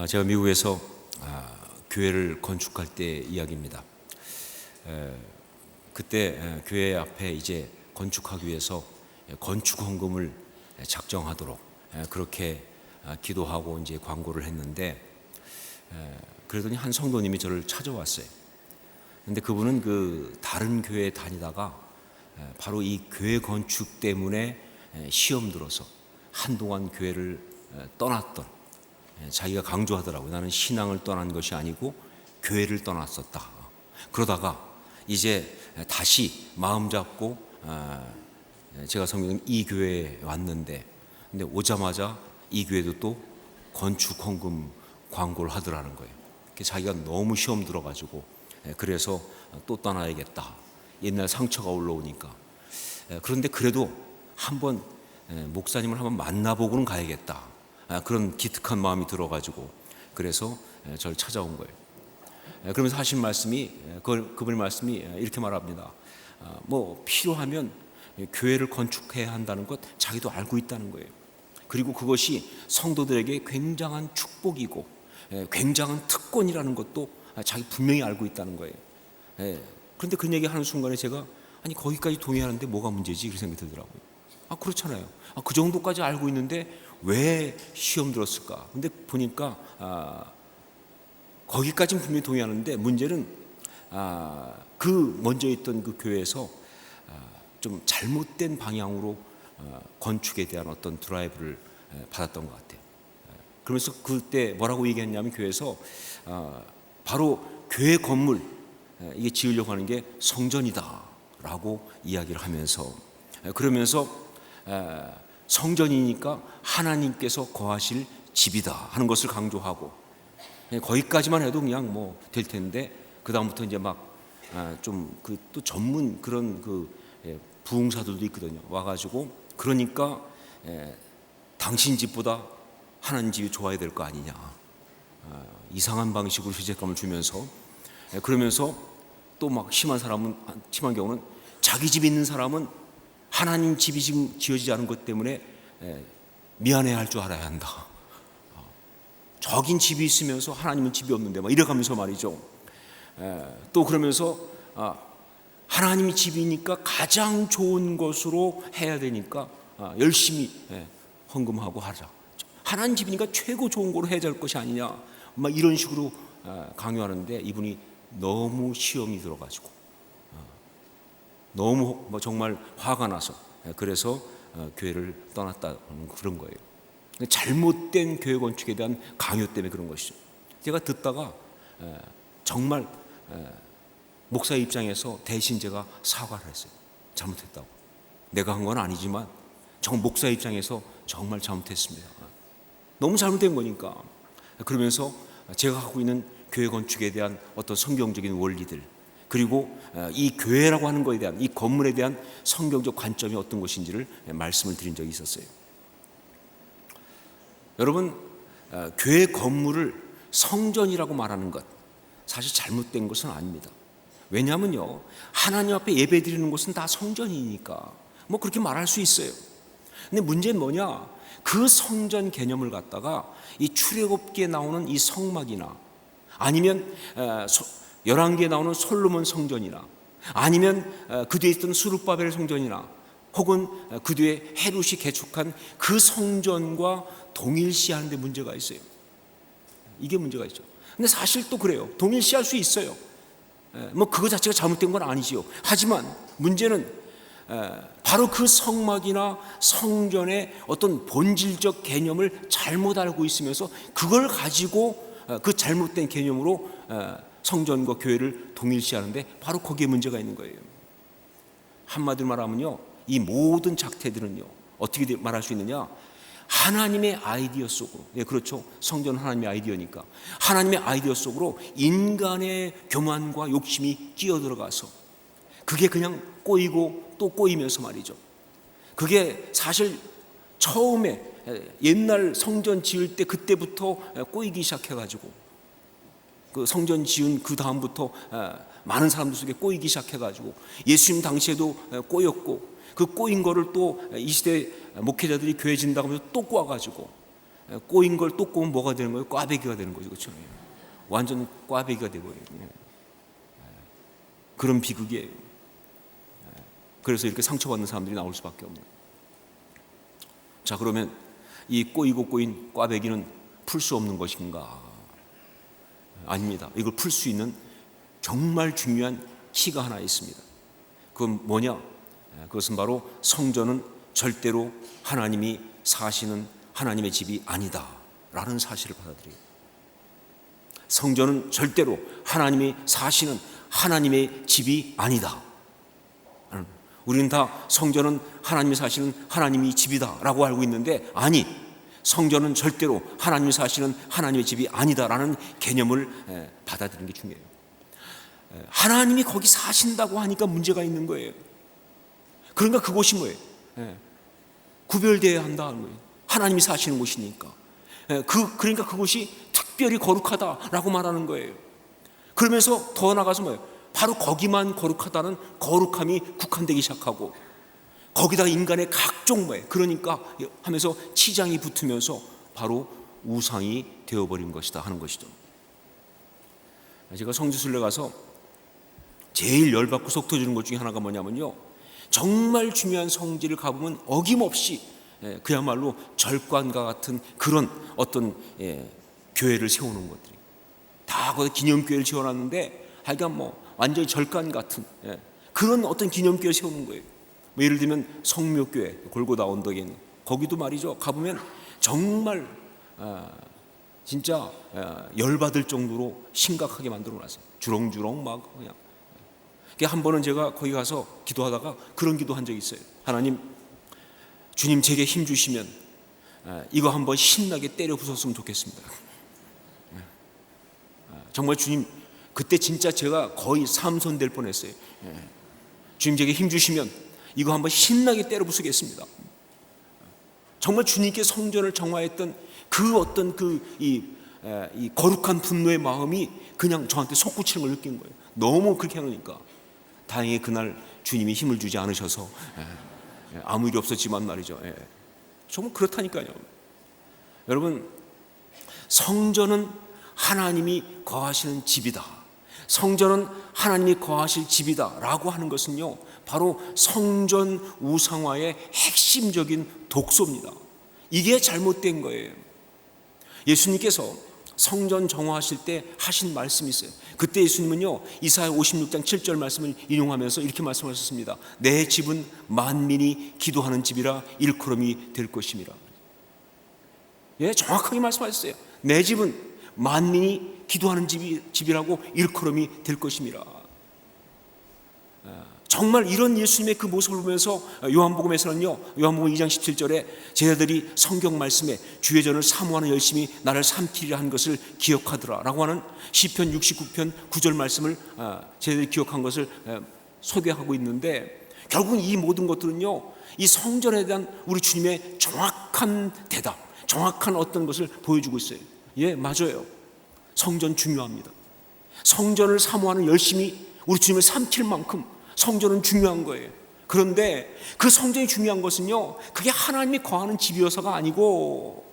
제가 미국에서 교회를 건축할 때 이야기입니다. 그때 교회 앞에 이제 건축하기 위해서 건축 헌금을 작정하도록 그렇게 기도하고 이제 광고를 했는데, 그러더니 한 성도님이 저를 찾아왔어요. 근데 그분은 그 다른 교회에 다니다가 바로 이 교회 건축 때문에 시험 들어서 한동안 교회를 떠났던, 자기가 강조하더라고요. 나는 신앙을 떠난 것이 아니고 교회를 떠났었다. 그러다가 이제 다시 마음 잡고 제가 섬기는 이 교회에 왔는데, 근데 오자마자 이 교회도 또 건축 헌금 광고를 하더라는 거예요. 자기가 너무 시험 들어가지고 그래서 또 떠나야겠다. 옛날 상처가 올라오니까. 그런데 그래도 한번 목사님을 한번 만나보고는 가야겠다. 그런 기특한 마음이 들어가지고 그래서 저를 찾아온 거예요. 그러면서 하신 말씀이, 그분의 말씀이 이렇게 말합니다. 뭐 필요하면 교회를 건축해야 한다는 것 자기도 알고 있다는 거예요. 그리고 그것이 성도들에게 굉장한 축복이고 굉장한 특권이라는 것도 자기 분명히 알고 있다는 거예요. 그런데 그런 얘기 하는 순간에 제가, 아니 거기까지 동의하는데 뭐가 문제지? 그런 생각이 들더라고요. 그렇잖아요. 그 정도까지 알고 있는데 왜 시험 들었을까? 근데 보니까 거기까지는 분명히 동의하는데 문제는 그 먼저 있던 그 교회에서 좀 잘못된 방향으로 건축에 대한 어떤 드라이브를 받았던 것 같아요. 그러면서 그때 뭐라고 얘기했냐면, 교회에서 바로 교회 건물 이게 지으려고 하는 게 성전이다라고 이야기를 하면서, 그러면서 성전이니까 하나님께서 거하실 집이다 하는 것을 강조하고, 거기까지만 해도 그냥 뭐 될 텐데, 그 다음부터 이제 막 좀 그 또 전문 그런 그 부흥사들도 있거든요. 와가지고 그러니까 당신 집보다 하나님 집이 좋아야 될 거 아니냐, 이상한 방식으로 죄책감을 주면서, 그러면서 또 막 심한 경우는 자기 집 있는 사람은 하나님 집이 지금 지어지지 않은 것 때문에 미안해할 줄 알아야 한다. 저긴 집이 있으면서 하나님은 집이 없는데 막 이래가면서 말이죠. 또 그러면서 하나님이 집이니까 가장 좋은 것으로 해야 되니까 열심히 헌금하고 하자. 하나님 집이니까 최고 좋은 거로 해야 될 것이 아니냐, 막 이런 식으로 강요하는데, 이분이 너무 시험이 들어가지고 너무 정말 화가 나서 그래서 교회를 떠났다는 그런 거예요. 잘못된 교회 건축에 대한 강요 때문에 그런 것이죠. 제가 듣다가 정말 목사 입장에서 대신 제가 사과를 했어요. 잘못했다고. 내가 한 건 아니지만 정말 목사 입장에서 정말 잘못했습니다. 너무 잘못된 거니까. 그러면서 제가 하고 있는 교회 건축에 대한 어떤 성경적인 원리들, 그리고 이 교회라고 하는 것에 대한, 이 건물에 대한 성경적 관점이 어떤 것인지를 말씀을 드린 적이 있었어요. 여러분, 교회 건물을 성전이라고 말하는 것 사실 잘못된 것은 아닙니다. 왜냐하면요, 하나님 앞에 예배 드리는 곳은 다 성전이니까 뭐 그렇게 말할 수 있어요. 근데 문제는 뭐냐, 그 성전 개념을 갖다가 이 출애굽기에 나오는 이 성막이나, 아니면 열왕기에 나오는 솔로몬 성전이나, 아니면 그 뒤에 있던 스룹바벨 성전이나, 혹은 그 뒤에 헤롯이 개축한 그 성전과 동일시하는 데 문제가 있어요. 이게 문제가 있죠. 근데 사실 또 그래요. 동일시할 수 있어요. 뭐 그거 자체가 잘못된 건 아니지요. 하지만 문제는 바로 그 성막이나 성전의 어떤 본질적 개념을 잘못 알고 있으면서 그걸 가지고 그 잘못된 개념으로 성전과 교회를 동일시하는데, 바로 거기에 문제가 있는 거예요. 한마디로 말하면요, 이 모든 작태들은요 어떻게 말할 수 있느냐, 하나님의 아이디어 속으로, 그렇죠, 성전은 하나님의 아이디어니까 하나님의 아이디어 속으로 인간의 교만과 욕심이 끼어들어가서 그게 그냥 꼬이고 또 꼬이면서 말이죠. 그게 사실 처음에 옛날 성전 지을 때 그때부터 꼬이기 시작해가지고, 그 성전 지은 그 다음부터 많은 사람들 속에 꼬이기 시작해가지고, 예수님 당시에도 꼬였고, 그 꼬인 거를 또 이 시대 목회자들이 교회 진다고 하면서 또 꼬아가지고 꼬인 걸 또 꼬면 뭐가 되는 거예요? 꽈배기가 되는 거죠. 그렇죠? 완전 꽈배기가 되버려요. 그런 비극이에요. 그래서 이렇게 상처받는 사람들이 나올 수밖에 없는. 자, 그러면 이 꼬이고 꼬인 꽈배기는 풀 수 없는 것인가? 아닙니다. 이걸 풀 수 있는 정말 중요한 키가 하나 있습니다. 그건 뭐냐? 그것은 바로 성전은 절대로 하나님이 사시는 하나님의 집이 아니다 라는 사실을 받아들여요. 성전은 절대로 하나님이 사시는 하나님의 집이 아니다. 우리는 다 성전은 하나님이 사시는 하나님의 집이다 라고 알고 있는데, 아니, 성전은 절대로 하나님이 사시는 하나님의 집이 아니다라는 개념을 받아들이는 게 중요해요. 하나님이 거기 사신다고 하니까 문제가 있는 거예요. 그러니까 그곳이 뭐예요? 구별되어야 한다는 거예요. 하나님이 사시는 곳이니까. 그러니까 그곳이 특별히 거룩하다라고 말하는 거예요. 그러면서 더 나가서 뭐예요? 바로 거기만 거룩하다는 거룩함이 국한되기 시작하고, 거기다 인간의 각종 뭐예요? 그러니까 하면서 치장이 붙으면서 바로 우상이 되어버린 것이다 하는 것이죠. 제가 성지순례 가서 제일 열받고 속 터지는 것 중에 하나가 뭐냐면요, 정말 중요한 성지를 가보면 어김없이 그야말로 절관과 같은 그런 어떤 교회를 세우는 것들이 다 거기 기념교회를 지어놨는데, 하여간 뭐 완전히 절관 같은 그런 어떤 기념교회를 세우는 거예요. 뭐 예를 들면 성묘교회 골고다 언덕에 있는 거기도 말이죠, 가보면 정말 진짜 열받을 정도로 심각하게 만들어놨어요. 주렁주렁 막 그냥. 한 번은 제가 거기 가서 기도하다가 그런 기도한 적이 있어요. 하나님, 주님 제게 힘 주시면 이거 한번 신나게 때려 부쉈으면 좋겠습니다. 정말 주님, 그때 진짜 제가 거의 삼손 될 뻔했어요. 주님 제게 힘 주시면 이거 한번 신나게 때려 부수겠습니다. 정말 주님께 성전을 정화했던 그 어떤 이 거룩한 분노의 마음이 그냥 저한테 솟구치는 걸 느낀 거예요. 너무 그렇게 하니까. 다행히 그날 주님이 힘을 주지 않으셔서 아무 일이 없었지만 말이죠. 정말 그렇다니까요. 여러분, 성전은 하나님이 거하시는 집이다, 성전은 하나님이 거하실 집이다 라고 하는 것은요, 바로 성전 우상화의 핵심적인 독소입니다. 이게 잘못된 거예요. 예수님께서 성전 정화하실 때 하신 말씀이 있어요. 그때 예수님은요, 이사야 56장 7절 말씀을 인용하면서 이렇게 말씀하셨습니다. 내 집은 만민이 기도하는 집이라 일컬음이 될 것임이라. 정확하게 말씀하셨어요. 내 집은 만민이 기도하는 집이라고 일컬음이 될 것임이라. 정말 이런 예수님의 그 모습을 보면서 요한복음에서는요, 요한복음 2장 17절에 제자들이 성경 말씀에 주의 전을 사모하는 열심히 나를 삼키리라 한 것을 기억하더라 라고 하는 시편 69편 9절 말씀을 제자들이 기억한 것을 소개하고 있는데, 결국 이 모든 것들은요, 이 성전에 대한 우리 주님의 정확한 대답, 정확한 어떤 것을 보여주고 있어요. 맞아요. 성전 중요합니다. 성전을 사모하는 열심히 우리 주님을 삼킬 만큼 성전은 중요한 거예요. 그런데 그 성전이 중요한 것은요, 그게 하나님이 거하는 집이어서가 아니고,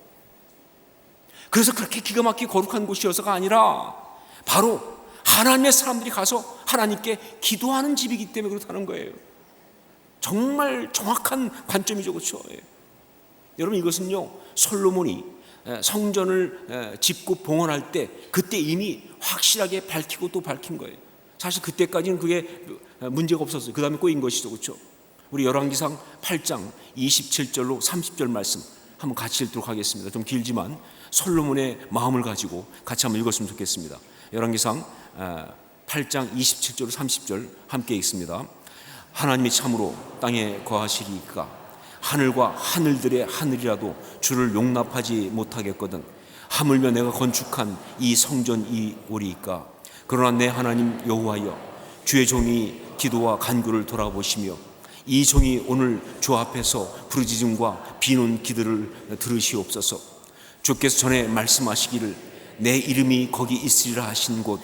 그래서 그렇게 기가 막히게 거룩한 곳이어서가 아니라 바로 하나님의 사람들이 가서 하나님께 기도하는 집이기 때문에 그렇다는 거예요. 정말 정확한 관점이죠. 그렇죠? 여러분, 이것은요, 솔로몬이 성전을 짓고 봉헌할 때 그때 이미 확실하게 밝히고 또 밝힌 거예요. 사실 그때까지는 그게 문제가 없었어요. 그 다음에 꼬인 것이죠. 그렇죠? 우리 열왕기상 8장 27절로 30절 말씀 한번 같이 읽도록 하겠습니다. 좀 길지만 솔로몬의 마음을 가지고 같이 한번 읽었으면 좋겠습니다. 열왕기상 8장 27절로 30절 함께 읽습니다. 하나님이 참으로 땅에 거하시리이까 하늘과 하늘들의 하늘이라도 주를 용납하지 못하겠거든 하물며 내가 건축한 이 성전이 오리이까. 그러나 내 하나님 여호와여, 주의 종이 기도와 간구를 돌아보시며 이 종이 오늘 주 앞에서 부르짖음과 비는 기도를 들으시옵소서. 주께서 전에 말씀하시기를 내 이름이 거기 있으리라 하신 곳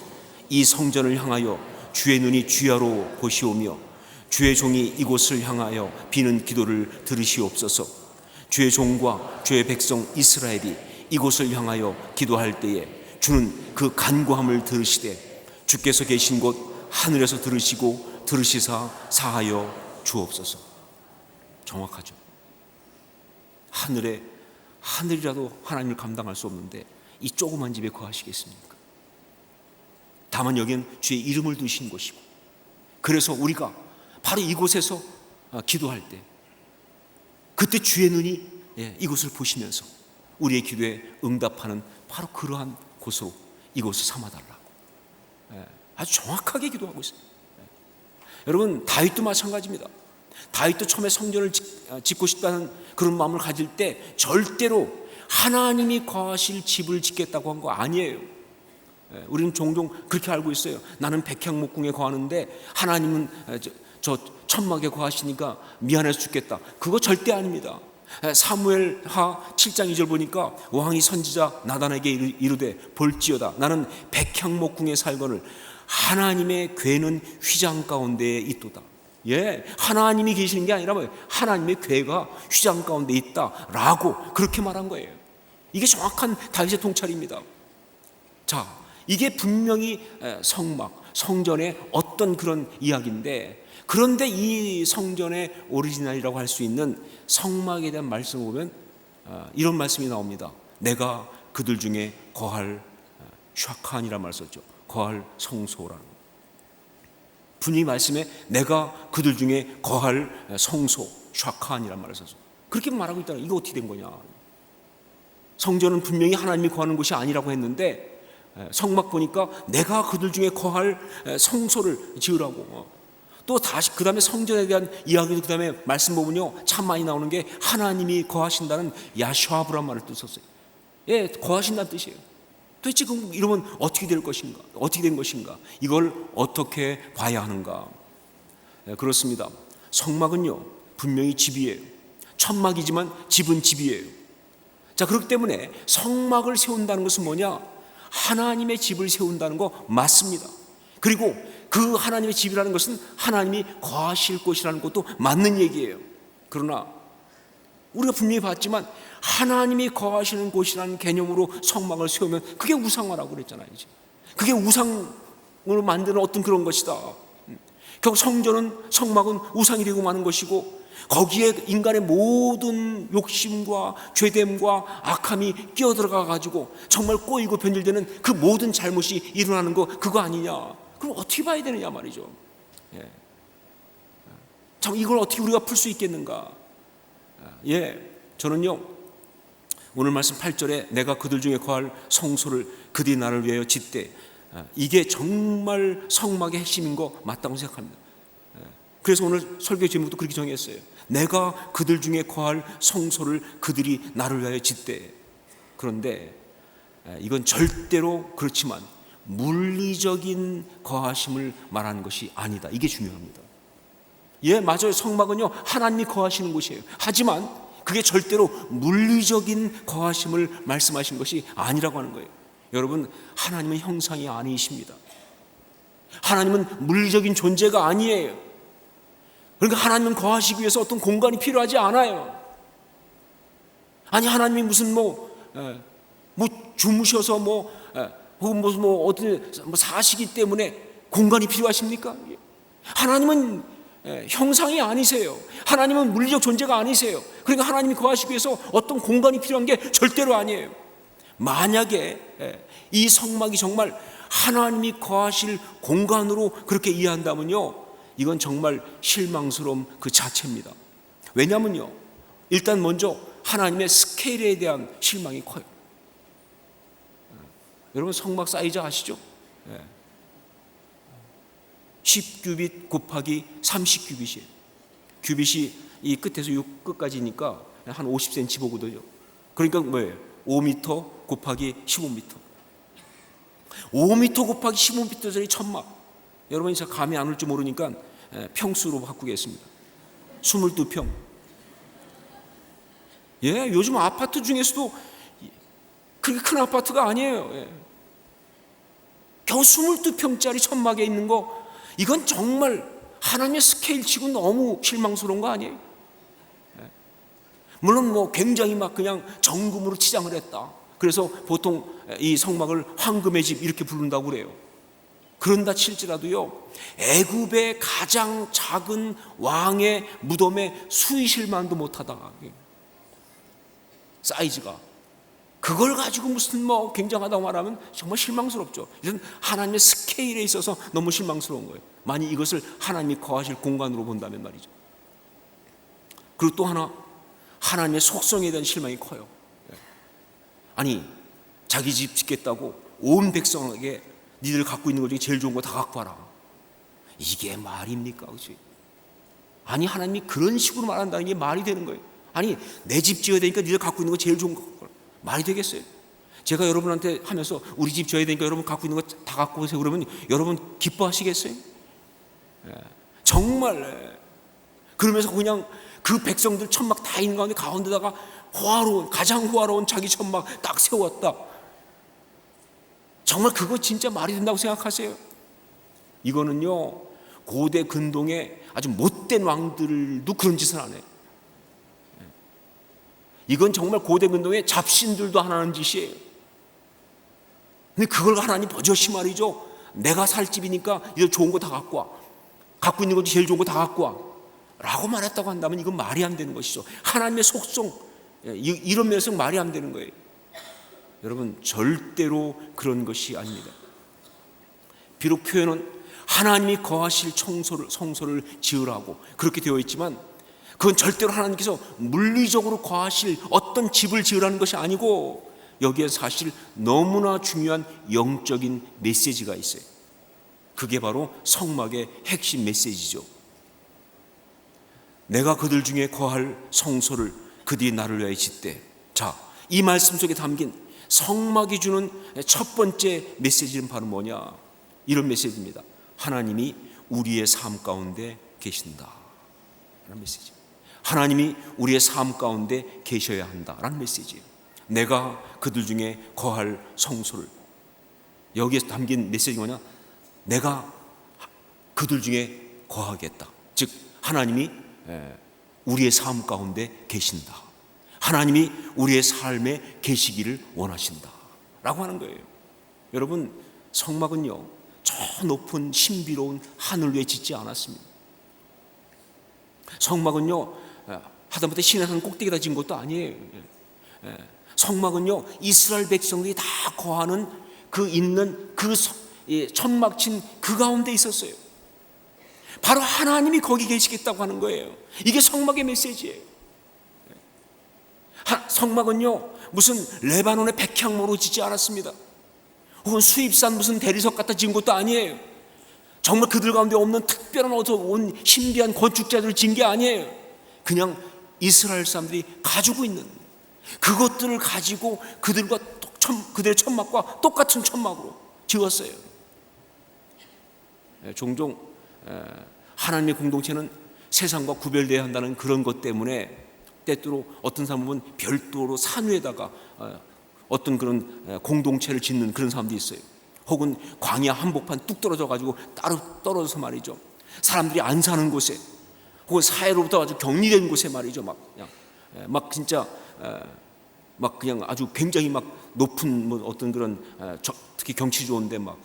이 성전을 향하여 주의 눈이 주야로 보시오며 주의 종이 이곳을 향하여 비는 기도를 들으시옵소서. 주의 종과 주의 백성 이스라엘이 이곳을 향하여 기도할 때에 주는 그 간구함을 들으시되 주께서 계신 곳 하늘에서 들으시고 들으시사 사하여 주옵소서. 정확하죠. 하늘이라도 하나님을 감당할 수 없는데 이 조그만 집에 거하시겠습니까? 다만 여기는 주의 이름을 두신 곳이고, 그래서 우리가 바로 이곳에서 기도할 때 그때 주의 눈이 이곳을 보시면서 우리의 기도에 응답하는 바로 그러한 곳으로 이곳을 삼아달라고 아주 정확하게 기도하고 있어요. 여러분, 다윗도 마찬가지입니다. 다윗도 처음에 성전을 짓고 싶다는 그런 마음을 가질 때 절대로 하나님이 거하실 집을 짓겠다고 한 거 아니에요. 우리는 종종 그렇게 알고 있어요. 나는 백향목궁에 거하는데 하나님은 저 천막에 거하시니까 미안해서 죽겠다. 그거 절대 아닙니다. 사무엘하 7장 2절 보니까 왕이 선지자 나단에게 이르되 볼지어다 나는 백향목궁에 살거늘 하나님의 궤는 휘장 가운데에 있도다. 하나님이 계시는 게 아니라 하나님의 궤가 휘장 가운데 있다라고 그렇게 말한 거예요. 이게 정확한 다윗의 통찰입니다. 자, 이게 분명히 성전의 어떤 그런 이야기인데, 그런데 이 성전의 오리지널이라고 할 수 있는 성막에 대한 말씀을 보면 이런 말씀이 나옵니다. 내가 그들 중에 거할 샤칸이라는 말을 썼죠. 거할 성소라는 거. 분명히 말씀에 내가 그들 중에 거할 성소 샤칸이라는 말을 썼죠. 그렇게 말하고 있다는, 이거 어떻게 된 거냐. 성전은 분명히 하나님이 거하는 곳이 아니라고 했는데 성막 보니까 내가 그들 중에 거할 성소를 지으라고. 또 다시 그 다음에 성전에 대한 이야기도 그 다음에 말씀 보면요 참 많이 나오는 게 하나님이 거하신다는 야샤브란 말을 또 썼어요. 거하신다는 뜻이에요. 도대체 이러면 어떻게 될 것인가? 어떻게 된 것인가? 이걸 어떻게 봐야 하는가? 그렇습니다. 성막은요 분명히 집이에요. 천막이지만 집은 집이에요. 자, 그렇기 때문에 성막을 세운다는 것은 뭐냐? 하나님의 집을 세운다는 거 맞습니다. 그리고 그 하나님의 집이라는 것은 하나님이 거하실 곳이라는 것도 맞는 얘기예요. 그러나 우리가 분명히 봤지만 하나님이 거하시는 곳이라는 개념으로 성막을 세우면 그게 우상화라고 그랬잖아요. 그게 우상으로 만드는 어떤 그런 것이다. 결국 성막은 우상이 되고 마는 것이고, 거기에 인간의 모든 욕심과 죄됨과 악함이 끼어들어가 가지고 정말 꼬이고 변질되는 그 모든 잘못이 일어나는 거, 그거 아니냐. 그럼 어떻게 봐야 되느냐 말이죠. 참 이걸 어떻게 우리가 풀 수 있겠는가? 저는요 오늘 말씀 8절에 내가 그들 중에 거할 성소를 그들이 나를 위하여 짓되, 이게 정말 성막의 핵심인 거 맞다고 생각합니다. 그래서 오늘 설교 제목도 그렇게 정했어요. 내가 그들 중에 거할 성소를 그들이 나를 위하여 짓되. 그런데 이건 절대로 그렇지만 물리적인 거하심을 말하는 것이 아니다. 이게 중요합니다. 맞아요. 성막은요 하나님이 거하시는 곳이에요. 하지만 그게 절대로 물리적인 거하심을 말씀하신 것이 아니라고 하는 거예요. 여러분, 하나님은 형상이 아니십니다. 하나님은 물리적인 존재가 아니에요. 그러니까 하나님은 거하시기 위해서 어떤 공간이 필요하지 않아요. 아니, 하나님이 무슨 주무셔서 혹은 무슨 어디 사시기 때문에 공간이 필요하십니까? 하나님은 형상이 아니세요. 하나님은 물리적 존재가 아니세요. 그러니까 하나님이 거하시기 위해서 어떤 공간이 필요한 게 절대로 아니에요. 만약에 이 성막이 정말 하나님이 거하실 공간으로 그렇게 이해한다면요, 이건 정말 실망스러움 그 자체입니다. 왜냐하면요, 일단 먼저 하나님의 스케일에 대한 실망이 커요. 여러분, 성막 사이즈 아시죠? 10규빗 곱하기 30규빗이에요. 규빗이 이 끝에서 이 끝까지니까 한 50cm 보거든요. 그러니까 뭐예요? 5m 곱하기 15m. 5m 곱하기 15m짜리 천막. 여러분이 잘 감이 안 올지 모르니까 평수로 바꾸겠습니다. 22평. 요즘 아파트 중에서도 그렇게 큰 아파트가 아니에요. 겨우 22평짜리 천막에 있는 거, 이건 정말 하나님의 스케일 치고 너무 실망스러운 거 아니에요? 물론 굉장히 막 그냥 정금으로 치장을 했다. 그래서 보통 이 성막을 황금의 집 이렇게 부른다고 그래요. 그런다 칠지라도요, 애굽의 가장 작은 왕의 무덤에 수의실만도 못하다가 사이즈가, 그걸 가지고 무슨 뭐 굉장하다고 말하면 정말 실망스럽죠. 이런 하나님의 스케일에 있어서 너무 실망스러운 거예요. 만약 이것을 하나님이 거하실 공간으로 본다면 말이죠. 그리고 또 하나, 하나님의 속성에 대한 실망이 커요. 아니, 자기 집 짓겠다고 온 백성에게 니들 갖고 있는 것 중에 제일 좋은 거 다 갖고 와라. 이게 말입니까? 그렇지? 아니, 하나님이 그런 식으로 말한다는 게 말이 되는 거예요. 아니, 내 집 지어야 되니까 니들 갖고 있는 거 제일 좋은 거 말이 되겠어요? 제가 여러분한테 하면서 우리 집 지어야 되니까 여러분 갖고 있는 거 다 갖고 오세요 그러면 여러분 기뻐하시겠어요? 정말. 그러면서 그냥 그 백성들 천막 다 있는 가운데다가 호화로운, 가장 호화로운 자기 천막 딱 세웠다. 정말 그거 진짜 말이 된다고 생각하세요? 이거는요, 고대 근동의 아주 못된 왕들도 그런 짓을 안 해요. 이건 정말 고대 근동의 잡신들도 안 하는 짓이에요. 근데 그걸 하나님 버젓이 말이죠, 내가 살 집이니까 이거 좋은 거 다 갖고 와, 갖고 있는 것 제일 좋은 거 다 갖고 와 라고 말했다고 한다면 이건 말이 안 되는 것이죠. 하나님의 속성, 이런 면에서 말이 안 되는 거예요. 여러분, 절대로 그런 것이 아닙니다. 비록 표현은 하나님이 거하실 성소를 지으라고 그렇게 되어 있지만, 그건 절대로 하나님께서 물리적으로 거하실 어떤 집을 지으라는 것이 아니고, 여기에 사실 너무나 중요한 영적인 메시지가 있어요. 그게 바로 성막의 핵심 메시지죠. 내가 그들 중에 거할 성소를 그들이 나를 위하여 짓되. 자, 이 말씀 속에 담긴 성막이 주는 첫 번째 메시지는 바로 뭐냐? 이런 메시지입니다. 하나님이 우리의 삶 가운데 계신다 라는 메시지. 하나님이 우리의 삶 가운데 계셔야 한다라는 메시지예요. 내가 그들 중에 거할 성소를, 여기에 담긴 메시지가 뭐냐? 내가 그들 중에 거하겠다. 즉 하나님이 우리의 삶 가운데 계신다. 하나님이 우리의 삶에 계시기를 원하신다 라고 하는 거예요. 여러분, 성막은요, 저 높은 신비로운 하늘 위에 짓지 않았습니다. 성막은요, 하다못해 시내산 꼭대기에다 지은 것도 아니에요. 성막은요, 이스라엘 백성들이 다 거하는 그 있는 그 천막 친 그 가운데 있었어요. 바로 하나님이 거기 계시겠다고 하는 거예요. 이게 성막의 메시지예요. 성막은요, 무슨 레바논의 백향모로 짓지 않았습니다. 혹은 수입산 무슨 대리석 갖다 지은 것도 아니에요. 정말 그들 가운데 없는 특별한 어서 온 신비한 건축자들을 지은 게 아니에요. 그냥 이스라엘 사람들이 가지고 있는 그것들을 가지고 그들의 천막과 똑같은 천막으로 지었어요. 종종 하나님의 공동체는 세상과 구별되어야 한다는 그런 것 때문에 때때로 어떤 사람은 별도로 산 위에다가 어떤 그런 공동체를 짓는 그런 사람도 있어요. 혹은 광야 한복판 뚝 떨어져 가지고 따로 떨어져서 말이죠, 사람들이 안 사는 곳에, 혹은 사회로부터 아주 격리된 곳에 말이죠, 막 진짜 막 그냥 아주 굉장히 막 높은 뭐 어떤 그런 특히 경치 좋은데 막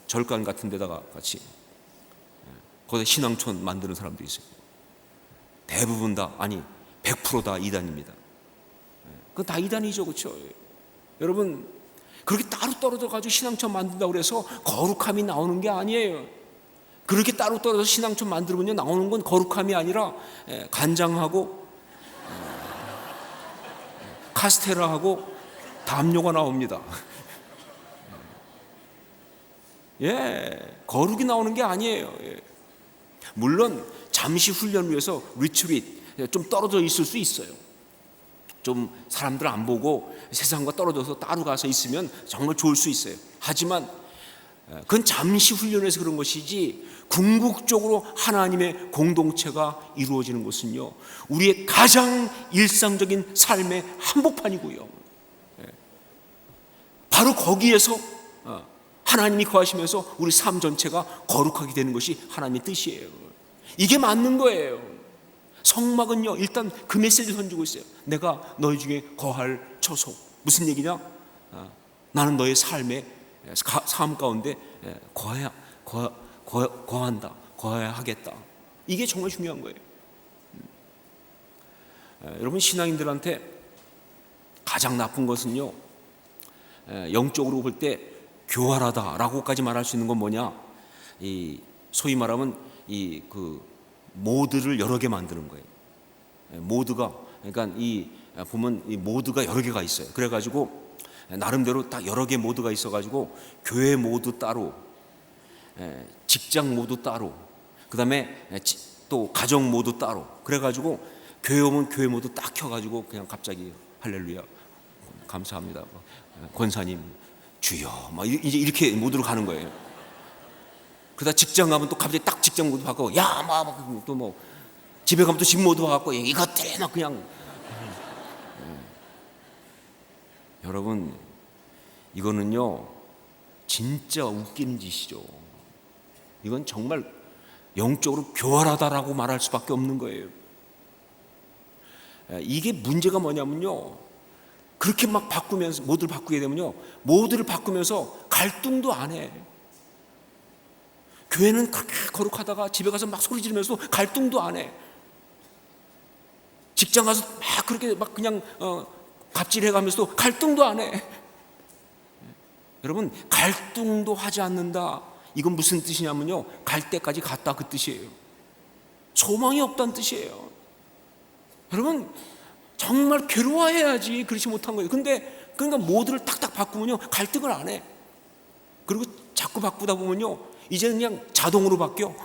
절간 같은 데다가 같이 거기다 신앙촌 만드는 사람도 있어요. 대부분 다, 아니 100% 다 이단입니다. 그건 다 이단이죠, 그렇죠? 여러분, 그렇게 따로 떨어져 가지고 신앙촌 만든다고 그래서 거룩함이 나오는 게 아니에요. 그렇게 따로 떨어져서 신앙촌 만들면요, 나오는 건 거룩함이 아니라 간장하고 카스테라하고 담요가 나옵니다. 거룩이 나오는 게 아니에요. 물론 잠시 훈련을 위해서 리트릿 좀 떨어져 있을 수 있어요. 좀 사람들 안 보고 세상과 떨어져서 따로 가서 있으면 정말 좋을 수 있어요. 하지만 그건 잠시 훈련해서 그런 것이지, 궁극적으로 하나님의 공동체가 이루어지는 것은요, 우리의 가장 일상적인 삶의 한복판이고요, 바로 거기에서 하나님이 거하시면서 우리 삶 전체가 거룩하게 되는 것이 하나님의 뜻이에요. 이게 맞는 거예요. 성막은요, 일단 그 메시지를 던지고 있어요. 내가 너희 중에 거할 처소. 무슨 얘기냐? 나는 너의 삶의 삶 가운데 거해야 하겠다. 이게 정말 중요한 거예요. 여러분, 신앙인들한테 가장 나쁜 것은요, 영적으로 볼 때 교활하다라고까지 말할 수 있는 건 뭐냐? 이 소위 말하면 그 모드를 여러 개 만드는 거예요. 모드가, 그러니까 보면 이 모드가 여러 개가 있어요. 그래가지고 나름대로 딱 여러 개 모드가 있어가지고 교회 모드 따로, 직장 모드 따로, 그 다음에 또 가정 모드 따로. 그래가지고 교회 오면 교회 모드 딱 켜가지고 그냥 갑자기 할렐루야, 감사합니다, 권사님, 주여, 막 이제 이렇게 모드로 가는 거예요. 그러다 직장 가면 또 갑자기 딱 직장 모드 바꾸고, 야, 또 뭐 집에 가면 또 집 모드 바꾸고, 이것들이 막 그냥. 여러분, 이거는요 진짜 웃기는 짓이죠. 이건 정말 영적으로 교활하다라고 말할 수밖에 없는 거예요. 이게 문제가 뭐냐면요, 그렇게 막 바꾸면서 모드를 바꾸게 되면요, 모드를 바꾸면서 갈등도 안 해. 교회는 그렇게 거룩하다가 집에 가서 막 소리 지르면서 갈등도 안 해. 직장 가서 막 그렇게 막 그냥 갑질해 가면서도 갈등도 안 해. 여러분, 갈등도 하지 않는다, 이건 무슨 뜻이냐면요, 갈 때까지 갔다, 그 뜻이에요. 소망이 없다는 뜻이에요. 여러분, 정말 괴로워해야지 그렇지 못한 거예요. 근데 그러니까 모드를 딱딱 바꾸면요 갈등을 안 해. 그리고 자꾸 바꾸다 보면요 이제는 그냥 자동으로 바뀌어.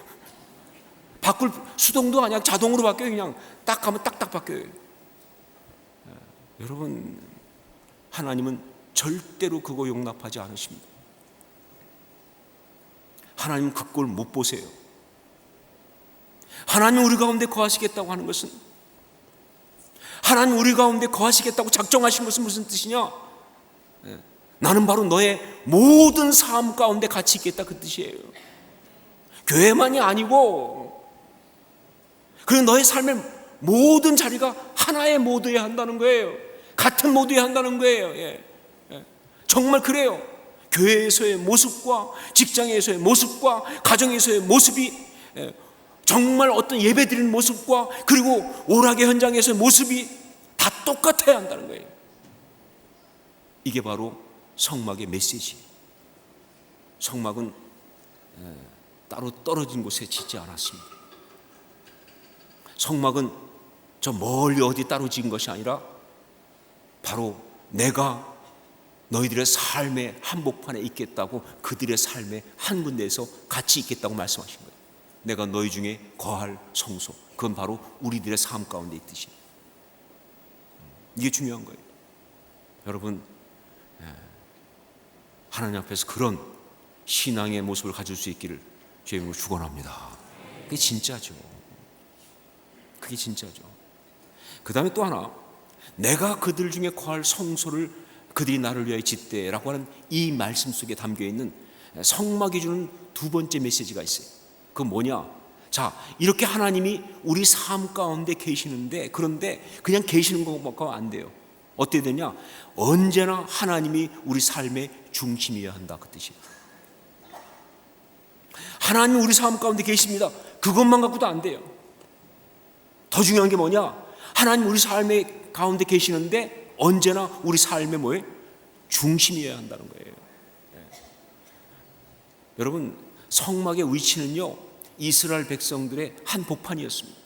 바꿀 수동도 아니야, 자동으로 바뀌어요. 그냥 딱 하면 딱딱 바뀌어요. 여러분, 하나님은 절대로 그거 용납하지 않으십니다. 하나님은 그 꼴 못 보세요. 하나님 우리 가운데 거하시겠다고 하는 것은, 하나님 우리 가운데 거하시겠다고 작정하신 것은 무슨 뜻이냐? 나는 바로 너의 모든 삶 가운데 같이 있겠다, 그 뜻이에요. 교회만이 아니고, 그리고 너의 삶의 모든 자리가 하나의 모드여야 한다는 거예요. 같은 모드여야 한다는 거예요. 정말 그래요. 교회에서의 모습과 직장에서의 모습과 가정에서의 모습이, 정말 어떤 예배 드리는 모습과 그리고 오락의 현장에서의 모습이 다 똑같아야 한다는 거예요. 이게 바로 성막의 메시지예요. 성막은 따로 떨어진 곳에 짓지 않았습니다. 성막은 저 멀리 어디 따로 지은 것이 아니라 바로 내가 너희들의 삶의 한복판에 있겠다고, 그들의 삶의 한 군데에서 같이 있겠다고 말씀하신 거예요. 내가 너희 중에 거할 성소, 그건 바로 우리들의 삶 가운데 있듯이. 이게 중요한 거예요. 여러분, 하나님 앞에서 그런 신앙의 모습을 가질 수 있기를 주의 이름으로 축원합니다. 그게 진짜죠. 그게 진짜죠. 그 다음에 또 하나, 내가 그들 중에 거할 성소를 그들이 나를 위하여 짓되라고 하는 이 말씀 속에 담겨있는 성막이 주는 두 번째 메시지가 있어요. 그건 뭐냐? 자, 이렇게 하나님이 우리 삶 가운데 계시는데, 그런데 그냥 계시는 것만큼 안 돼요. 어떻게 되냐? 언제나 하나님이 우리 삶의 중심이어야 한다, 그 뜻이에요. 하나님 우리 삶 가운데 계십니다. 그것만 갖고도 안 돼요. 더 중요한 게 뭐냐? 하나님 우리 삶의 가운데 계시는데 언제나 우리 삶의 뭐예요? 중심이어야 한다는 거예요. 여러분, 성막의 위치는요 이스라엘 백성들의 한 복판이었습니다.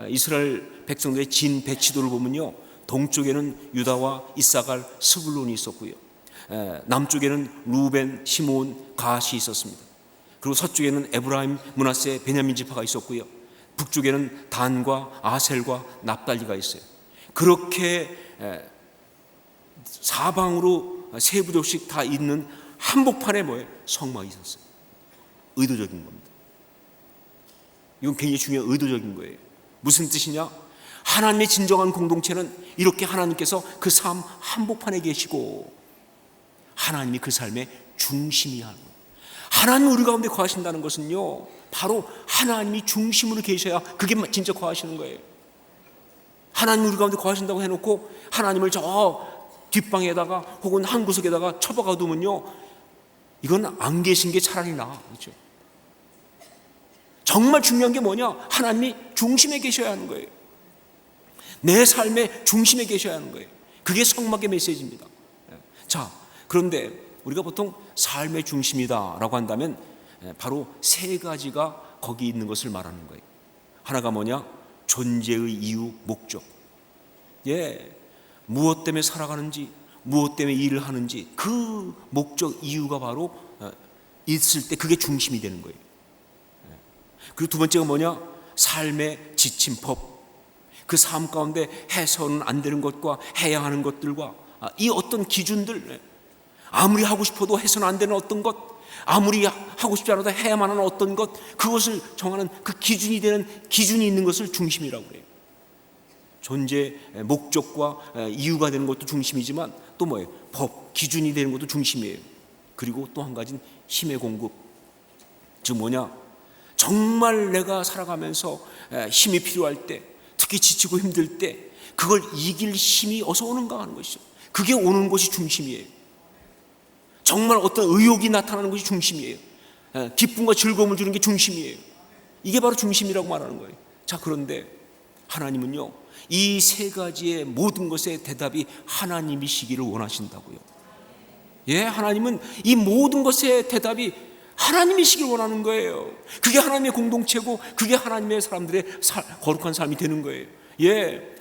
이스라엘 백성들의 진 배치도를 보면요, 동쪽에는 유다와 이사갈, 스불론이 있었고요, 남쪽에는 루벤, 시몬, 갓이 있었습니다. 그리고 서쪽에는 에브라임, 므낫세, 베냐민 지파가 있었고요, 북쪽에는 단과 아셀과 납달리가 있어요. 그렇게 사방으로 세 부족씩 다 있는 한복판에 뭐예요? 성막이 있었어요. 의도적인 겁니다. 이건 굉장히 중요한 의도적인 거예요. 무슨 뜻이냐? 하나님의 진정한 공동체는 이렇게 하나님께서 그 삶 한복판에 계시고 하나님이 그 삶의 중심이야 하는 거예요. 하나님 우리 가운데 거하신다는 것은요, 바로 하나님이 중심으로 계셔야 그게 진짜 거하시는 거예요. 하나님 우리 가운데 거하신다고 해놓고 하나님을 저 뒷방에다가 혹은 한 구석에다가 처박아 두면요, 이건 안 계신 게 차라리 나아. 그렇죠? 정말 중요한 게 뭐냐? 하나님이 중심에 계셔야 하는 거예요. 내 삶의 중심에 계셔야 하는 거예요. 그게 성막의 메시지입니다. 자, 그런데 우리가 보통 삶의 중심이다라고 한다면 바로 세 가지가 거기 있는 것을 말하는 거예요. 하나가 뭐냐? 존재의 이유, 목적. 무엇 때문에 살아가는지, 무엇 때문에 일을 하는지 그 목적, 이유가 바로 있을 때 그게 중심이 되는 거예요. 그리고 두 번째가 뭐냐? 삶의 지침, 법. 그 삶 가운데 해서는 안 되는 것과 해야 하는 것들과 이 어떤 기준들, 아무리 하고 싶어도 해서는 안 되는 어떤 것, 아무리 하고 싶지 않아도 해야만 하는 어떤 것, 그것을 정하는 그 기준이 되는, 기준이 있는 것을 중심이라고 그래요. 존재 목적과 이유가 되는 것도 중심이지만 또 뭐예요? 법, 기준이 되는 것도 중심이에요. 그리고 또 한 가지는 힘의 공급. 즉 뭐냐? 정말 내가 살아가면서 힘이 필요할 때, 특히 지치고 힘들 때 그걸 이길 힘이 어디서 오는가 하는 것이죠. 그게 오는 것이 중심이에요. 정말 어떤 의욕이 나타나는 것이 중심이에요. 기쁨과 즐거움을 주는 게 중심이에요. 이게 바로 중심이라고 말하는 거예요. 자, 그런데 하나님은요, 이 세 가지의 모든 것의 대답이 하나님이시기를 원하신다고요. 하나님은 이 모든 것의 대답이 하나님이시길 원하는 거예요. 그게 하나님의 공동체고 그게 하나님의 사람들의 거룩한 삶이 되는 거예요.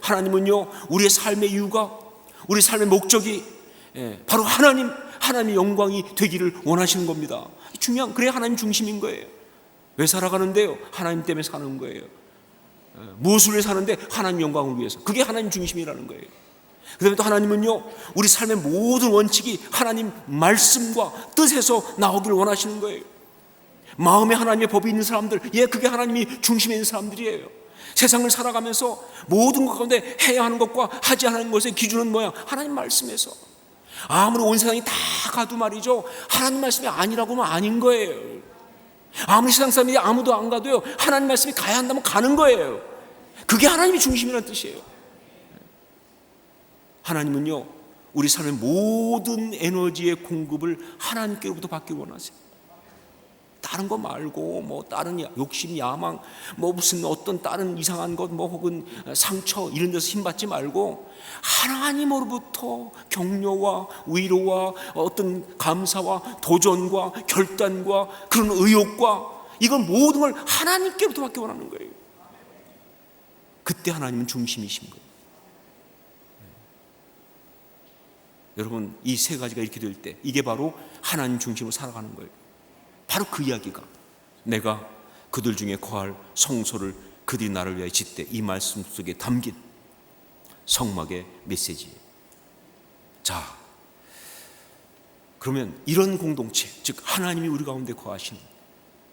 하나님은요, 우리의 삶의 이유가, 우리 삶의 목적이 바로 하나님의 영광이 되기를 원하시는 겁니다. 중요한, 그래 하나님 중심인 거예요. 왜 살아가는데요? 하나님 때문에 사는 거예요. 무엇을 위해 사는데? 하나님 영광을 위해서. 그게 하나님 중심이라는 거예요. 그 다음에 또 하나님은요, 우리 삶의 모든 원칙이 하나님 말씀과 뜻에서 나오기를 원하시는 거예요. 마음에 하나님의 법이 있는 사람들, 그게 하나님이 중심에 있는 사람들이에요. 세상을 살아가면서 모든 것 가운데 해야 하는 것과 하지 않는 것의 기준은 뭐야? 하나님 말씀에서. 아무리 온 세상이 다 가도 말이죠, 하나님 말씀이 아니라고 하면 아닌 거예요. 아무리 세상 사람이 아무도 안 가도요, 하나님 말씀이 가야 한다면 가는 거예요. 그게 하나님이 중심이라는 뜻이에요. 하나님은요, 우리 삶의 모든 에너지의 공급을 하나님께로부터 받기 원하세요. 다른 거 말고 다른 욕심, 야망, 무슨 어떤 다른 이상한 것, 혹은 상처 이런 데서 힘받지 말고 하나님으로부터 격려와 위로와 어떤 감사와 도전과 결단과 그런 의욕과 이걸 모든 걸 하나님께로부터 받기 원하는 거예요. 그때 하나님은 중심이신 거예요. 여러분, 이 세 가지가 이렇게 될 때 이게 바로 하나님 중심으로 살아가는 거예요. 바로 그 이야기가, 내가 그들 중에 거할 성소를 그들이 나를 위하여 짓되, 이 말씀 속에 담긴 성막의 메시지예요. 자, 그러면 이런 공동체, 즉 하나님이 우리 가운데 거하시는,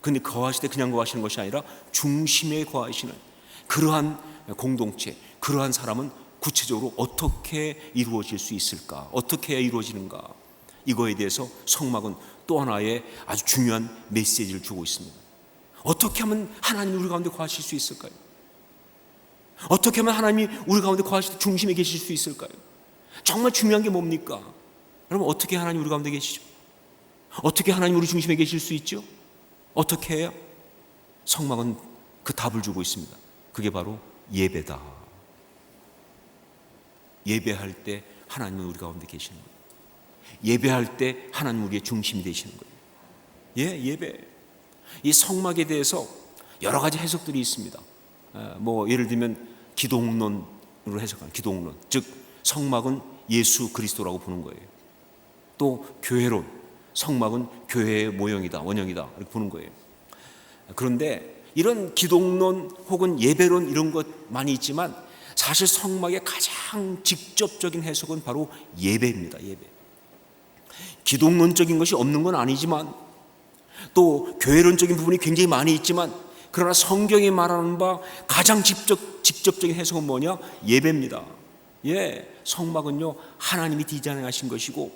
근데 거하실 때 그냥 거하시는 것이 아니라 중심에 거하시는 그러한 공동체, 그러한 사람은 구체적으로 어떻게 이루어질 수 있을까? 어떻게 해야 이루어지는가? 이거에 대해서 성막은 또 하나의 아주 중요한 메시지를 주고 있습니다. 어떻게 하면 하나님이 우리 가운데 거하실 수 있을까요? 어떻게 하면 하나님이 우리 가운데 거하실 때 중심에 계실 수 있을까요? 정말 중요한 게 뭡니까? 여러분, 어떻게 하나님 우리 가운데 계시죠? 어떻게 하나님 우리 중심에 계실 수 있죠? 어떻게 해요? 성막은 그 답을 주고 있습니다. 그게 바로 예배다. 예배할 때 하나님은 우리 가운데 계시는 거예요. 예배할 때 하나님 우리의 중심이 되시는 거예요. 예배. 이 성막에 대해서 여러 가지 해석들이 있습니다. 예를 들면 기독론으로 해석하는 기독론, 즉 성막은 예수 그리스도라고 보는 거예요. 또 교회론, 성막은 교회의 모형이다, 원형이다 이렇게 보는 거예요. 그런데 이런 기독론 혹은 예배론 이런 것 많이 있지만 사실 성막의 가장 직접적인 해석은 바로 예배입니다. 예배. 기독론적인 것이 없는 건 아니지만 또 교회론적인 부분이 굉장히 많이 있지만, 그러나 성경이 말하는 바 가장 직접적인 해석은 뭐냐? 예배입니다. 성막은요, 하나님이 디자인하신 것이고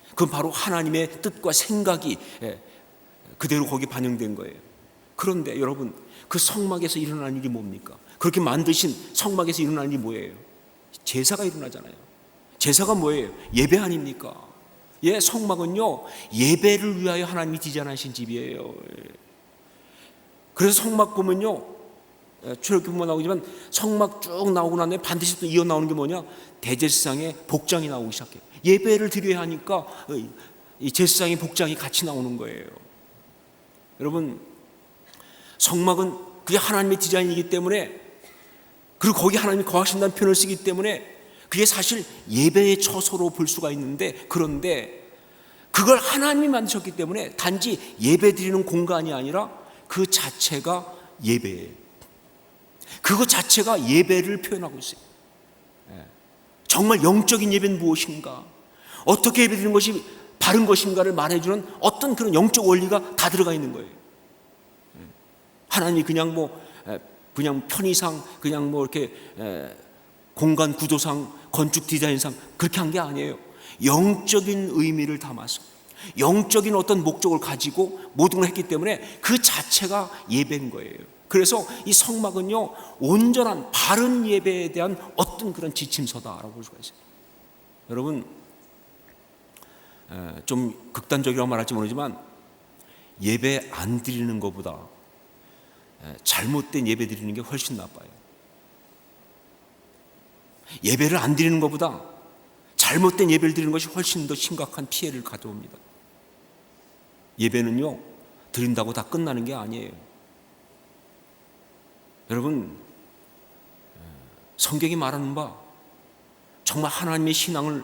그건 바로 하나님의 뜻과 생각이 그대로 거기에 반영된 거예요. 그런데 여러분, 그 성막에서 일어나는 일이 뭡니까? 그렇게 만드신 성막에서 일어나는 일이 뭐예요? 제사가 일어나잖아요. 제사가 뭐예요? 예배 아닙니까? 예, 성막은요 예배를 위하여 하나님이 디자인하신 집이에요. 그래서 성막 보면요 출애굽기 보면 나오지만 성막 쭉 나오고 난 다음에 반드시 또 이어 나오는 게 뭐냐? 대제사장의 복장이 나오기 시작해요. 예배를 드려야 하니까 이 제사장의 복장이 같이 나오는 거예요. 여러분, 성막은 그게 하나님의 디자인이기 때문에, 그리고 거기 하나님이 거하신다는 표현을 쓰기 때문에 그게 사실 예배의 처소로 볼 수가 있는데, 그런데 그걸 하나님이 만드셨기 때문에 단지 예배 드리는 공간이 아니라 그 자체가 예배예요. 그것 자체가 예배를 표현하고 있어요. 정말 영적인 예배는 무엇인가, 어떻게 예배 드리는 것이 바른 것인가를 말해주는 어떤 그런 영적 원리가 다 들어가 있는 거예요. 하나님이 그냥 편의상, 그냥 이렇게 공간 구조상, 건축 디자인상 그렇게 한 게 아니에요. 영적인 의미를 담아서 영적인 어떤 목적을 가지고 모든 걸 했기 때문에 그 자체가 예배인 거예요. 그래서 이 성막은요 온전한 바른 예배에 대한 어떤 그런 지침서다라고 볼 수가 있어요. 여러분, 좀 극단적이라고 말할지 모르지만 예배 안 드리는 것보다 잘못된 예배 드리는 게 훨씬 나빠요. 예배를 안 드리는 것보다 잘못된 예배를 드리는 것이 훨씬 더 심각한 피해를 가져옵니다. 예배는요 드린다고 다 끝나는 게 아니에요. 여러분, 성경이 말하는 바 정말 하나님의 신앙을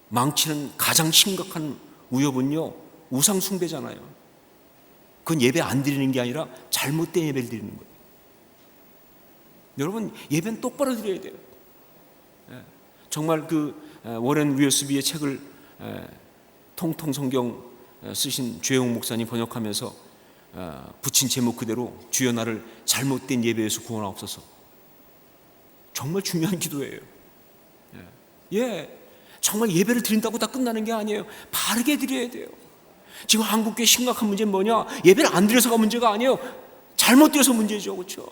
망치는 가장 심각한 위협은요 우상 숭배잖아요. 그건 예배 안 드리는 게 아니라 잘못된 예배를 드리는 거예요. 여러분, 예배는 똑바로 드려야 돼요. 정말 그 워렌 위어스비의 책을 통통 성경 쓰신 주혜용 목사님 번역하면서 붙인 제목 그대로 주여 나를 잘못된 예배에서 구원하옵소서. 정말 중요한 기도예요. 정말 예배를 드린다고 다 끝나는 게 아니에요. 바르게 드려야 돼요. 지금 한국교회 심각한 문제는 뭐냐? 예배를 안 드려서가 문제가 아니에요. 잘못 드려서 문제죠. 그렇죠?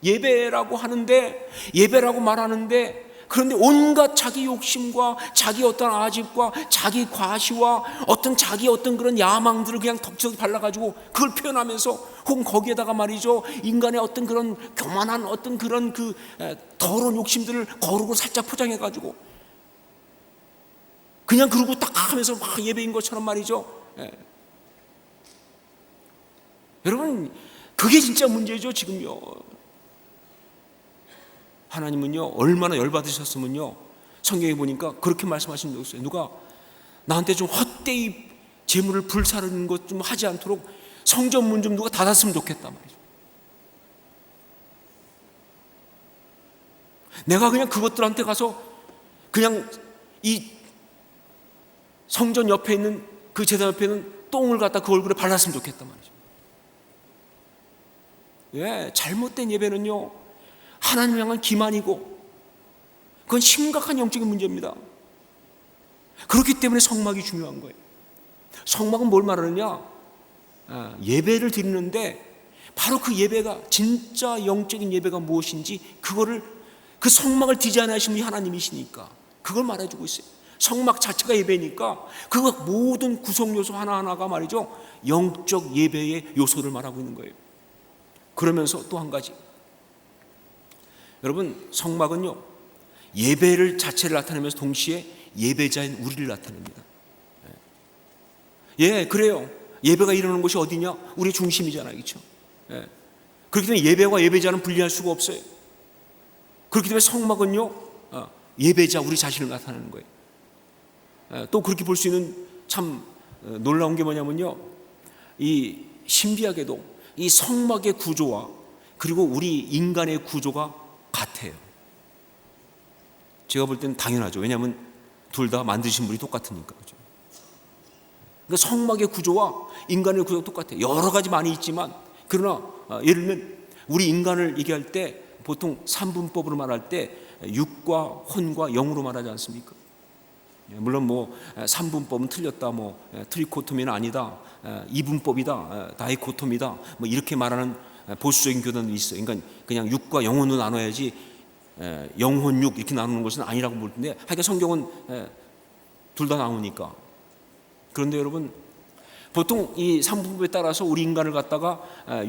예배라고 하는데, 예배라고 말하는데, 그런데 온갖 자기 욕심과 자기 어떤 아집과 자기 과시와 어떤 자기 어떤 그런 야망들을 그냥 덕지덕지 발라가지고 그걸 표현하면서, 혹은 거기에다가 말이죠 인간의 어떤 그런 교만한 어떤 그런 그 더러운 욕심들을 거룩으로 살짝 포장해가지고 그냥 그러고 딱 하면서 막 예배인 것처럼 말이죠. 여러분, 그게 진짜 문제죠 지금요. 하나님은요 얼마나 열받으셨으면요 성경에 보니까 그렇게 말씀하신 적 있어요. 누가 나한테 좀 헛되이 재물을 불사르는 것 좀 하지 않도록 성전 문 좀 누가 닫았으면 좋겠다 말이죠. 내가 그냥 그것들한테 가서 그냥 이 성전 옆에 있는 그 제단 옆에 있는 똥을 갖다 그 얼굴에 발랐으면 좋겠다 말이죠. 잘못된 예배는요 하나님 향한 기만이고 그건 심각한 영적인 문제입니다. 그렇기 때문에 성막이 중요한 거예요. 성막은 뭘 말하느냐? 예배를 드리는데 바로 그 예배가 진짜 영적인 예배가 무엇인지 그거를 그 성막을 디자인하신 분이 하나님이시니까 그걸 말해주고 있어요. 성막 자체가 예배니까 그 모든 구성 요소 하나하나가 말이죠 영적 예배의 요소를 말하고 있는 거예요. 그러면서 또 한 가지, 여러분, 성막은요 예배를 자체를 나타내면서 동시에 예배자인 우리를 나타냅니다. 그래요. 예배가 일어나는 곳이 어디냐? 우리 중심이잖아요. 그렇죠? 그렇기 때문에 예배와 예배자는 분리할 수가 없어요. 그렇기 때문에 성막은요 예배자 우리 자신을 나타내는 거예요. 또 그렇게 볼 수 있는 참 놀라운 게 뭐냐면요, 이 신비하게도 이 성막의 구조와 그리고 우리 인간의 구조가 같아요. 제가 볼 때는 당연하죠. 왜냐하면 둘 다 만드신 분이 똑같으니까. 그렇죠? 그러니까 성막의 구조와 인간의 구조가 똑같아요. 여러 가지 많이 있지만, 그러나 예를 들면 우리 인간을 얘기할 때 보통 3분법으로 말할 때 육과 혼과 영으로 말하지 않습니까? 물론 3분법은 틀렸다, 트리코토미는 아니다, 2분법이다, 다이코토미다, 이렇게 말하는 보수적인 교단도 있어요. 그러니까 그냥 육과 영혼으로 나눠야지 영혼, 육 이렇게 나누는 것은 아니라고 볼 텐데, 하여간 성경은 둘 다 나오니까. 그런데 여러분, 보통 이 삼분법에 따라서 우리 인간을 갖다가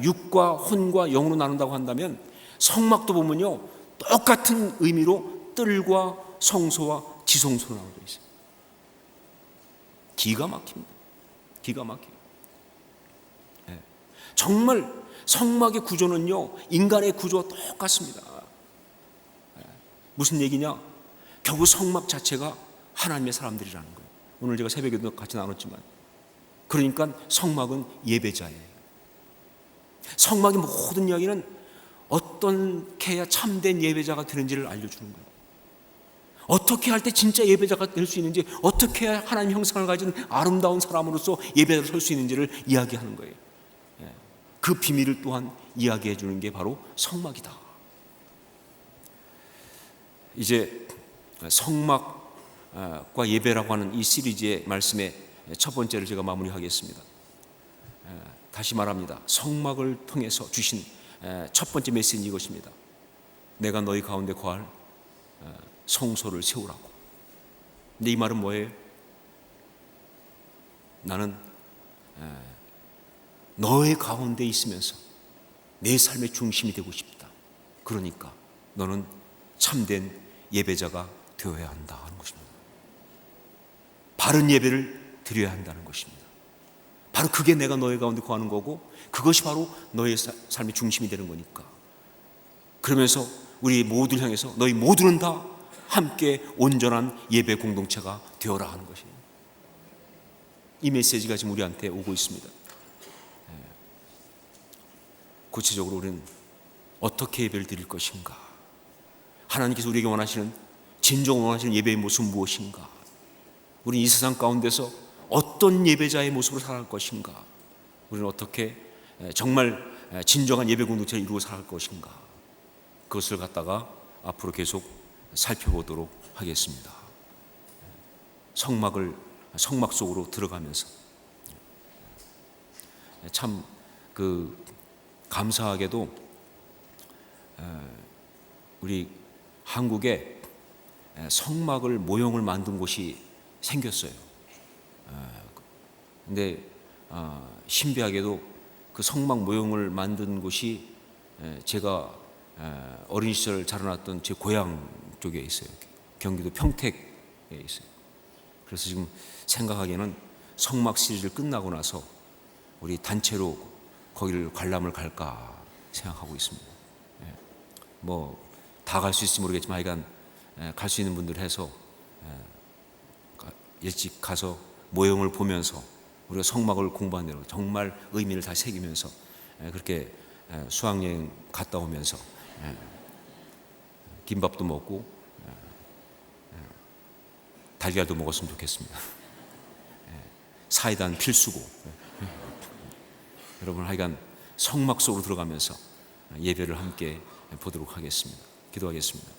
육과 혼과 영으로 나눈다고 한다면, 성막도 보면요 똑같은 의미로 뜰과 성소와 지성소로 나눠져 있어요. 기가 막힙니다. 기가 막혀요. 정말 성막의 구조는요 인간의 구조와 똑같습니다. 무슨 얘기냐? 결국 성막 자체가 하나님의 사람들이라는 거예요. 오늘 제가 새벽에도 같이 나눴지만, 그러니까 성막은 예배자예요. 성막의 모든 이야기는 어떻게 해야 참된 예배자가 되는지를 알려주는 거예요. 어떻게 할 때 진짜 예배자가 될 수 있는지, 어떻게 해야 하나님 형상을 가진 아름다운 사람으로서 예배자로 설 수 있는지를 이야기하는 거예요. 그 비밀을 또한 이야기해 주는 게 바로 성막이다. 이제 성막과 예배라고 하는 이 시리즈의 말씀의 첫 번째를 제가 마무리하겠습니다. 다시 말합니다. 성막을 통해서 주신 첫 번째 메시지는 이것입니다. 내가 너희 가운데 거할 성소를 세우라고. 근데 이 말은 뭐예요? 나는 너의 가운데 있으면서 내 삶의 중심이 되고 싶다. 그러니까 너는 참된 예배자가 되어야 한다 하는 것입니다. 바른 예배를 드려야 한다는 것입니다. 바로 그게 내가 너의 가운데 거하는 거고, 그것이 바로 너의 삶의 중심이 되는 거니까. 그러면서 우리 모두를 향해서 너희 모두는 다 함께 온전한 예배 공동체가 되어라 하는 것이에요. 이 메시지가 지금 우리한테 오고 있습니다. 구체적으로 우리는 어떻게 예배를 드릴 것인가? 하나님께서 우리에게 원하시는, 진정으로 원하시는 예배의 모습은 무엇인가? 우리는 이 세상 가운데서 어떤 예배자의 모습으로 살아갈 것인가? 우리는 어떻게 정말 진정한 예배 공동체를 이루어 살아갈 것인가? 그것을 갖다가 앞으로 계속 살펴보도록 하겠습니다. 성막 속으로 들어가면서 참 감사하게도 우리 한국에 성막을 모형을 만든 곳이 생겼어요. 근데 신비하게도 그 성막 모형을 만든 곳이 제가 어린 시절 자라났던 제 고향 쪽에 있어요. 경기도 평택에 있어요. 그래서 지금 생각하기에는 성막 시리즈를 끝나고 나서 우리 단체로 거기를 관람을 갈까 생각하고 있습니다. 뭐 다 갈 수 있을지 모르겠지만 하여간 갈 수 있는 분들 해서 일찍 가서 모형을 보면서 우리가 성막을 공부한 대로 정말 의미를 다 새기면서 그렇게 수학여행 갔다 오면서 김밥도 먹고 달걀도 먹었으면 좋겠습니다. 사이다는 필수고. 여러분 하여간 성막 속으로 들어가면서 예배를 함께 보도록 하겠습니다. 기도하겠습니다.